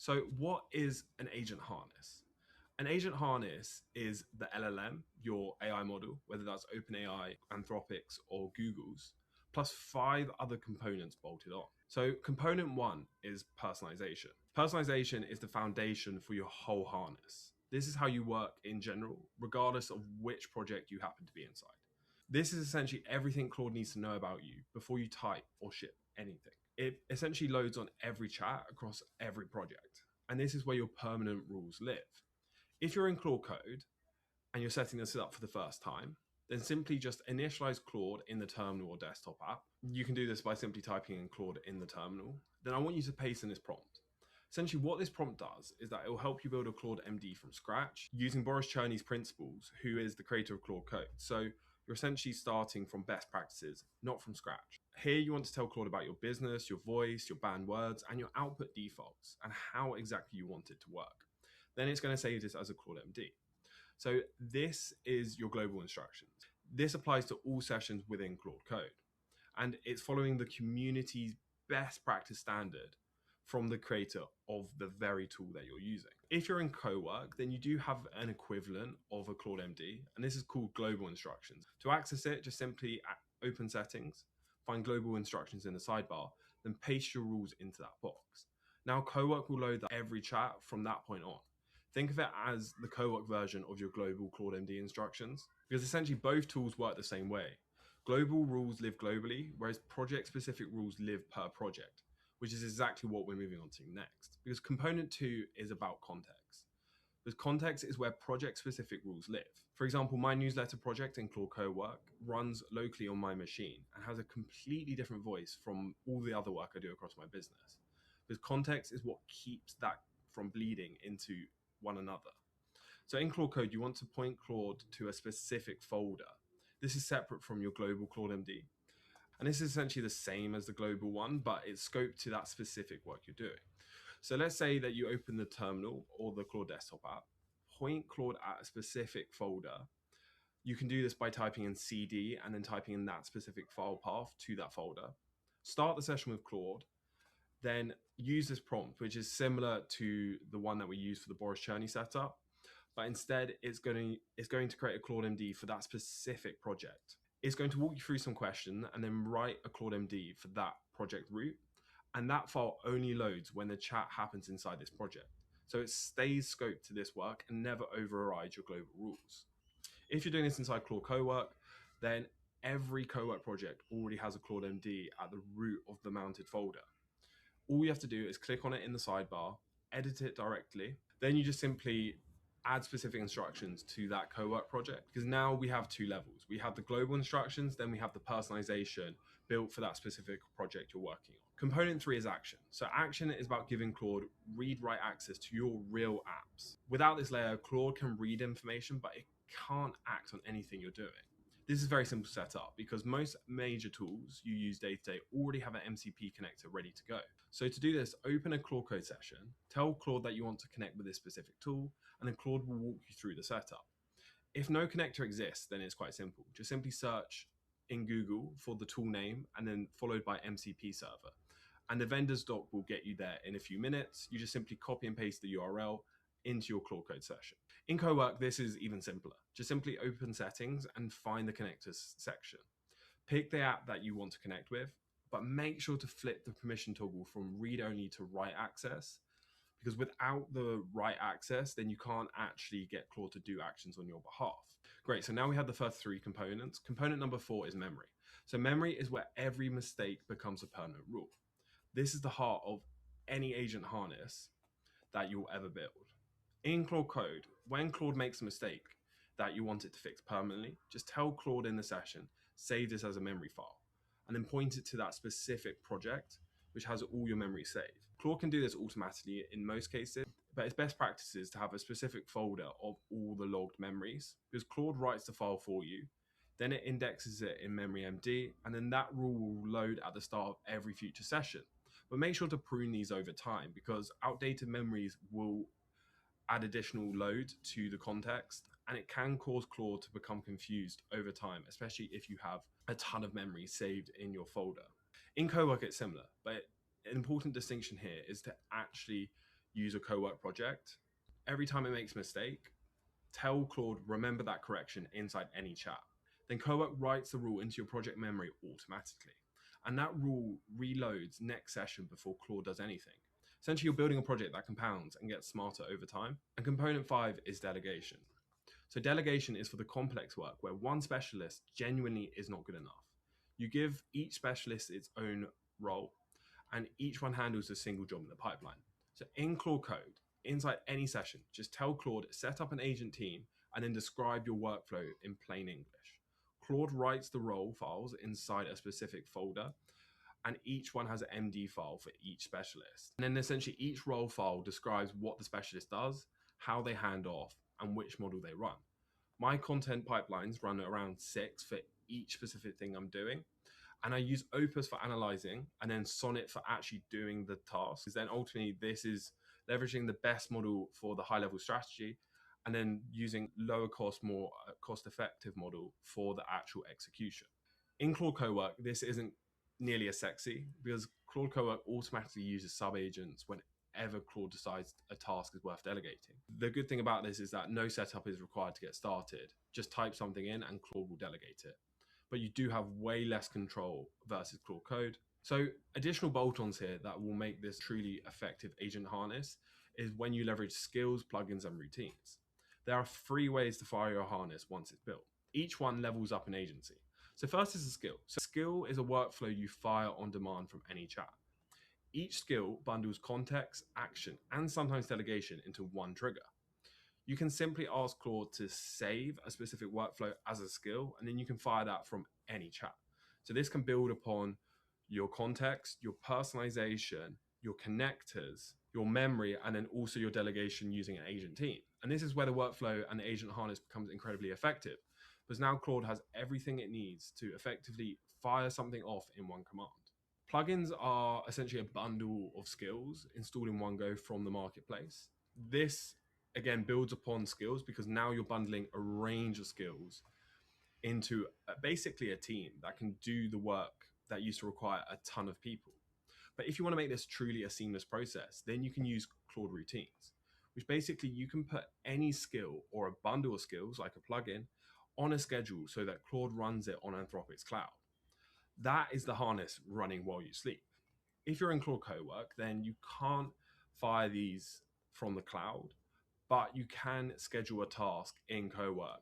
So what is an agent harness? An agent harness is the LLM, your AI model, whether that's OpenAI, Anthropic's, or Google's, plus 5 other components bolted on. So component 1 is personalization. Personalization is the foundation for your whole harness. This is how you work in general, regardless of which project you happen to be inside. This is essentially everything Claude needs to know about you before you type or ship anything. It essentially loads on every chat across every project. And this is where your permanent rules live. If you're in Claude Code and you're setting this up for the first time, then simply just initialize Claude in the terminal or desktop app. You can do this by simply typing in Claude in the terminal. Then I want you to paste in this prompt. Essentially, what this prompt does is that it will help you build a Claude MD from scratch using Boris Cherny's principles, who is the creator of Claude Code. So you're essentially starting from best practices, not from scratch. Here, you want to tell Claude about your business, your voice, your banned words, and your output defaults, and how exactly you want it to work. Then it's going to save this as a Claude MD. So this is your global instructions. This applies to all sessions within Claude Code, and it's following the community's best practice standard from the creator of the very tool that you're using. If you're in Cowork, then you do have an equivalent of a Claude MD, and this is called global instructions. To access it, just simply open settings, find global instructions in the sidebar, then paste your rules into that box. Now Cowork will load every chat from that point on. Think of it as the Cowork version of your global Claude MD instructions, because essentially both tools work the same way. Global rules live globally, whereas project-specific rules live per project, which is exactly what we're moving on to next. Because component 2 is about context. Because context is where project-specific rules live. For example, my newsletter project in Claude Cowork runs locally on my machine and has a completely different voice from all the other work I do across my business. Because context is what keeps that from bleeding into one another. So in Claude Code, you want to point Claude to a specific folder. This is separate from your global Claude MD. And this is essentially the same as the global one, but it's scoped to that specific work you're doing. So let's say that you open the terminal or the Claude desktop app, point Claude at a specific folder. You can do this by typing in CD and then typing in that specific file path to that folder. Start the session with Claude, then use this prompt, which is similar to the one that we used for the Boris Cherny setup, but instead it's going to create a Claude MD for that specific project. It's going to walk you through some questions and then write a Claude MD for that project root. And that file only loads when the chat happens inside this project. So it stays scoped to this work and never overrides your global rules. If you're doing this inside Claude Cowork, then every Cowork project already has a Claude MD at the root of the mounted folder. All you have to do is click on it in the sidebar, edit it directly. Then you just simply add specific instructions to that Cowork project, because now we have 2 levels. We have the global instructions, then we have the personalization built for that specific project you're working on. Component 3 is action. So action is about giving Claude read-write access to your real apps. Without this layer, Claude can read information, but it can't act on anything you're doing. This is very simple to set up because most major tools you use day to day already have an MCP connector ready to go. So to do this, open a Claude Code session, tell Claude that you want to connect with this specific tool, and then Claude will walk you through the setup. If no connector exists, then it's quite simple. Just simply search in Google for the tool name and then followed by MCP server. And the vendor's doc will get you there in a few minutes. You just simply copy and paste the URL into your Claude Code session. In Cowork, this is even simpler. Just simply open settings and find the connectors section. Pick the app that you want to connect with, but make sure to flip the permission toggle from read only to write access, because without the write access, then you can't actually get Claude to do actions on your behalf. Great, so now we have the first 3 components. Component number 4 is memory. So memory is where every mistake becomes a permanent rule. This is the heart of any agent harness that you'll ever build. In Claude Code, when Claude makes a mistake that you want it to fix permanently, just tell Claude in the session, save this as a memory file, and then point it to that specific project, which has all your memory saved. Claude can do this automatically in most cases, but its best practice is to have a specific folder of all the logged memories, because Claude writes the file for you, then it indexes it in memory MD, and then that rule will load at the start of every future session. But make sure to prune these over time, because outdated memories will add additional load to the context, and it can cause Claude to become confused over time, especially if you have a ton of memory saved in your folder. In Cowork, it's similar, but an important distinction here is to actually use a Cowork project, every time it makes a mistake, tell Claude, remember that correction inside any chat. Then Cowork writes the rule into your project memory automatically. And that rule reloads next session before Claude does anything. Essentially, you're building a project that compounds and gets smarter over time. And component 5 is delegation. So delegation is for the complex work where one specialist genuinely is not good enough. You give each specialist its own role, and each one handles a single job in the pipeline. So in Claude Code, inside any session, just tell Claude, set up an agent team, and then describe your workflow in plain English. Claude writes the role files inside a specific folder, and each one has an MD file for each specialist. And then essentially each role file describes what the specialist does, how they hand off, and which model they run. My content pipelines run around 6 for each specific thing I'm doing. And I use Opus for analyzing and then Sonnet for actually doing the task. Because then ultimately this is leveraging the best model for the high level strategy and then using lower cost, more cost effective model for the actual execution. In Claude Cowork, this isn't nearly as sexy because Claude Cowork automatically uses sub-agents whenever Claude decides a task is worth delegating. The good thing about this is that no setup is required to get started. Just type something in and Claude will delegate it. But you do have way less control versus Claude Code. So additional bolt-ons here that will make this truly effective agent harness is when you leverage skills, plugins, and routines. There are 3 ways to fire your harness once it's built. Each one levels up an agency. So first is a skill. So skill is a workflow you fire on demand from any chat. Each skill bundles context, action, and sometimes delegation into one trigger. You can simply ask Claude to save a specific workflow as a skill, and then you can fire that from any chat. So this can build upon your context, your personalization, your connectors, your memory, and then also your delegation using an agent team. And this is where the workflow and the agent harness becomes incredibly effective, because now Claude has everything it needs to effectively fire something off in one command. Plugins are essentially a bundle of skills installed in one go from the marketplace. This again builds upon skills because now you're bundling a range of skills into basically a team that can do the work that used to require a ton of people. But if you want to make this truly a seamless process, then you can use Claude routines, which basically you can put any skill or a bundle of skills like a plugin on a schedule so that Claude runs it on Anthropic's cloud. That is the harness running while you sleep. If you're in Claude Cowork, then you can't fire these from the cloud, but you can schedule a task in Cowork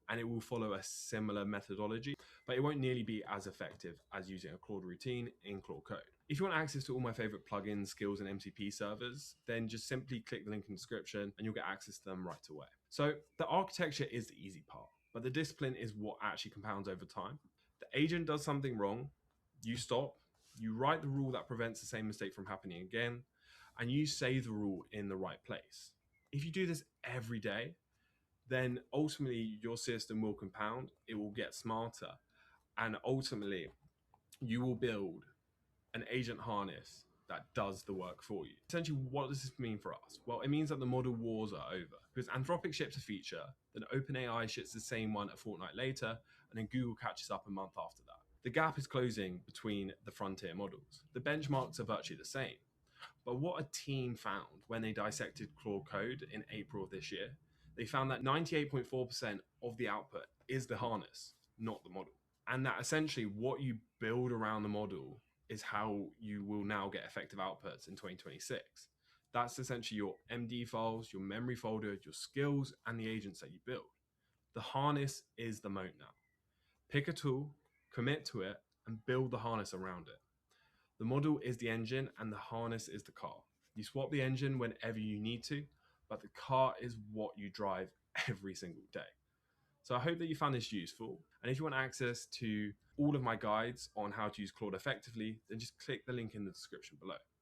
and it will follow a similar methodology, but it won't nearly be as effective as using a Claude routine in Claude Code. If you want access to all my favorite plugins, skills, and MCP servers, then just simply click the link in the description and you'll get access to them right away. So the architecture is the easy part, but the discipline is what actually compounds over time. The agent does something wrong, you stop, you write the rule that prevents the same mistake from happening again, and you save the rule in the right place. If you do this every day, then ultimately your system will compound, it will get smarter, and ultimately you will build an agent harness that does the work for you. Essentially, what does this mean for us? Well, it means that the model wars are over because Anthropic ships a feature, then OpenAI ships the same one a fortnight later, and then Google catches up a month after that. The gap is closing between the frontier models. The benchmarks are virtually the same. But what a team found when they dissected Claude Code in April of this year, they found that 98.4% of the output is the harness, not the model. And that essentially what you build around the model is how you will now get effective outputs in 2026. That's essentially your MD files, your memory folder, your skills, and the agents that you build. The harness is the moat now. Pick a tool, commit to it, and build the harness around it. The model is the engine and the harness is the car. You swap the engine whenever you need to, but the car is what you drive every single day. So I hope that you found this useful. And if you want access to all of my guides on how to use Claude effectively, then just click the link in the description below.